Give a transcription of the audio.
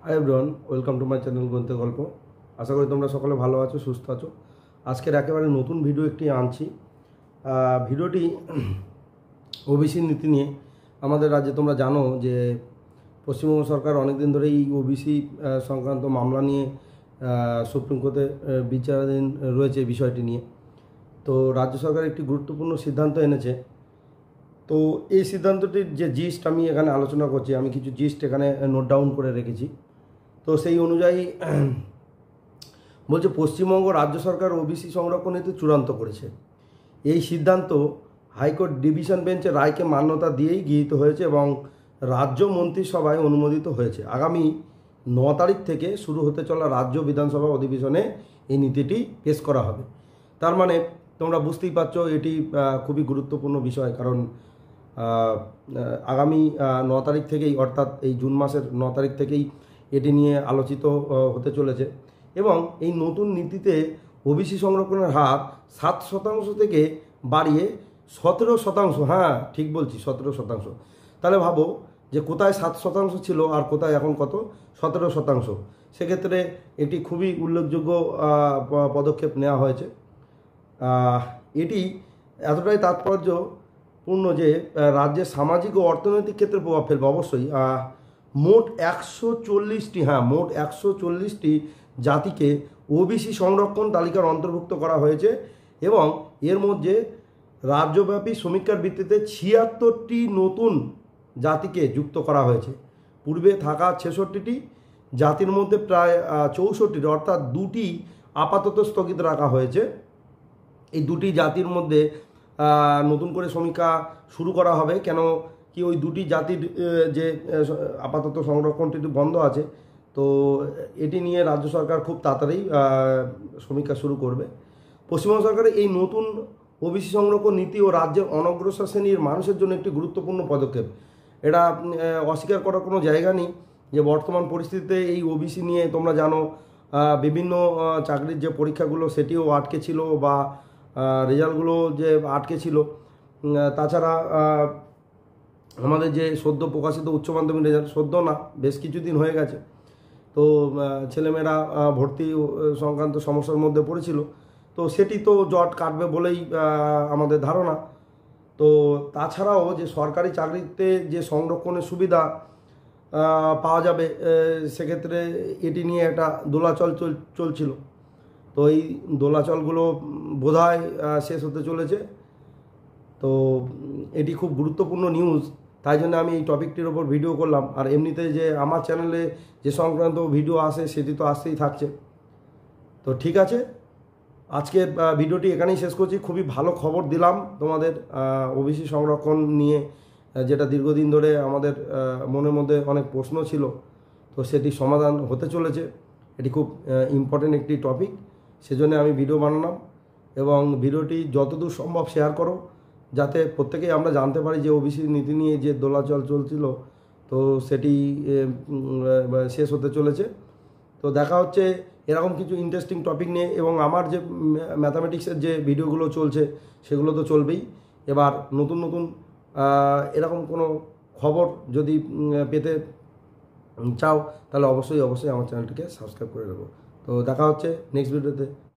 High everyone, welcome to my channel গন্তে গল্প। আশা করি তোমরা সকলে ভালো আছো, সুস্থ আছো। আজকের একেবারে নতুন ভিডিও একটি আনছি। ভিডিওটি ওবিসি নীতি নিয়ে। আমাদের রাজ্যে তোমরা জানো যে পশ্চিমবঙ্গ সরকার অনেক দিন ধরেই ওবিসি সংক্রান্ত মামলা নিয়ে সুপ্রিম কোর্টে বিচারাধীন রয়েছে বিষয়টি নিয়ে। তো রাজ্য সরকার একটি গুরুত্বপূর্ণ সিদ্ধান্ত এনেছে। তো এই সিদ্ধান্তটির যে জিস্ট আমি এখানে আলোচনা করছি, আমি কিছু জিস্ট এখানে নোট ডাউন করে রেখেছি। তো সেই অনুযায়ী বলছে পশ্চিমবঙ্গ রাজ্য সরকার ওবিসি সংরক্ষণ নীতি চূড়ান্ত করেছে। এই সিদ্ধান্ত হাইকোর্ট ডিভিশন বেঞ্চের রায়কে মান্যতা দিয়েই গৃহীত হয়েছে এবং রাজ্য মন্ত্রিসভায় অনুমোদিত হয়েছে। আগামী 9 তারিখ থেকে শুরু হতে চলা রাজ্য বিধানসভা অধিবেশনে এই নীতিটি পেশ করা হবে। তার মানে তোমরা বুঝতেই পারছো এটি খুবই গুরুত্বপূর্ণ বিষয়, কারণ আগামী 9 তারিখ থেকেই, অর্থাৎ এই জুন মাসের 9 তারিখ থেকেই এটি নিয়ে আলোচিত হতে চলেছে। এবং এই নতুন নীতিতে ওবিসি সংরক্ষণের হার 7% থেকে বাড়িয়ে 17%। হ্যাঁ, ঠিক বলছি, 17%। তাহলে ভাবো যে কোথায় 7% ছিল আর কোথায় এখন কত, 17%। সেক্ষেত্রে এটি খুবই উল্লেখযোগ্য পদক্ষেপ নেওয়া হয়েছে। এটি এতটাই তাৎপর্যপূর্ণ যে রাজ্যের সামাজিক ও অর্থনৈতিক ক্ষেত্রে প্রভাব ফেলবে অবশ্যই। মোট 140টি, মোট 140টি জাতিকে ওবিসি সংরক্ষণ তালিকার অন্তর্ভুক্ত করা হয়েছে এবং এর মধ্যে রাজ্যব্যাপী সমীক্ষার ভিত্তিতে 76টি নতুন জাতিকে যুক্ত করা হয়েছে। পূর্বে থাকা 66টি জাতির মধ্যে প্রায় 64টি, অর্থাৎ 2টি আপাতত স্থগিত রাখা হয়েছে। এই 2টি জাতির মধ্যে নতুন করে সমীক্ষা শুরু করা হবে। কেন কি ওই 2টি জাতির যে আপাতত সংরক্ষণটি বন্ধ আছে, তো এটি নিয়ে রাজ্য সরকার খুব তাড়াতাড়ি সমীক্ষা শুরু করবে। পশ্চিমবঙ্গ সরকারের এই নতুন ওবিসি সংরক্ষণ নীতি ও রাজ্যের অনগ্রসর শ্রেণীর মানুষের জন্য একটি গুরুত্বপূর্ণ পদক্ষেপ। এটা অস্বীকার করার কোনো জায়গা নেই যে বর্তমান পরিস্থিতিতে এই ওবিসি নিয়ে তোমরা জানো বিভিন্ন চাকরির যে পরীক্ষাগুলো সেটিও আটকে ছিল বা রেজাল্টগুলো যে আটকে ছিল। তাছাড়া আমাদের যে সদ্য প্রকাশিত উচ্চ মাধ্যমিক রেজাল্ট, সদ্য না, বেশ কিছুদিন হয়ে গেছে, তো ছেলেমেয়েরা ভর্তি সংক্রান্ত সমস্যার মধ্যে পড়েছিল। তো সেটি তো জট কাটবে বলেই আমাদের ধারণা। তো তাছাড়াও যে সরকারি চাকরিতে যে সংরক্ষণের সুবিধা পাওয়া যাবে, সেক্ষেত্রে এটি নিয়ে একটা দোলাচল চলছিল। তো এই দোলাচলগুলো বোধহয় শেষ হতে চলেছে। তো এটি খুব গুরুত্বপূর্ণ নিউজ, তাই জন্য আমি এই টপিকটির ওপর ভিডিও করলাম। আর এমনিতে যে আমার চ্যানেলে যে সংক্রান্ত ভিডিও আসে সেটি তো আসতেই থাকছে। তো ঠিক আছে, আজকের ভিডিওটি এখানেই শেষ করছি। খুবই ভালো খবর দিলাম তোমাদের ওবিসি সংরক্ষণ নিয়ে, যেটা দীর্ঘদিন ধরে আমাদের মনের মধ্যে অনেক প্রশ্ন ছিল, তো সেটি সমাধান হতে চলেছে। এটি খুব ইম্পর্টেন্ট একটি টপিক, সেজন্য আমি ভিডিও বানালাম। এবং ভিডিওটি যতদূর সম্ভব শেয়ার করো, যাতে প্রত্যেকেই আমরা জানতে পারি যে ওবিসি নীতি নিয়ে যে দোলাচল চলছিল, তো সেটি শেষ হতে চলেছে। তো দেখা হচ্ছে এরকম কিছু ইন্টারেস্টিং টপিক নিয়ে। এবং আমার যে ম্যাথামেটিক্সের যে ভিডিওগুলো চলছে সেগুলো তো চলবেই। এবার নতুন নতুন এরকম কোনো খবর যদি পেতে চাও, তাহলে অবশ্যই আমার চ্যানেলটিকে সাবস্ক্রাইব করে দেবো। তো দেখা হচ্ছে নেক্সট ভিডিওতে।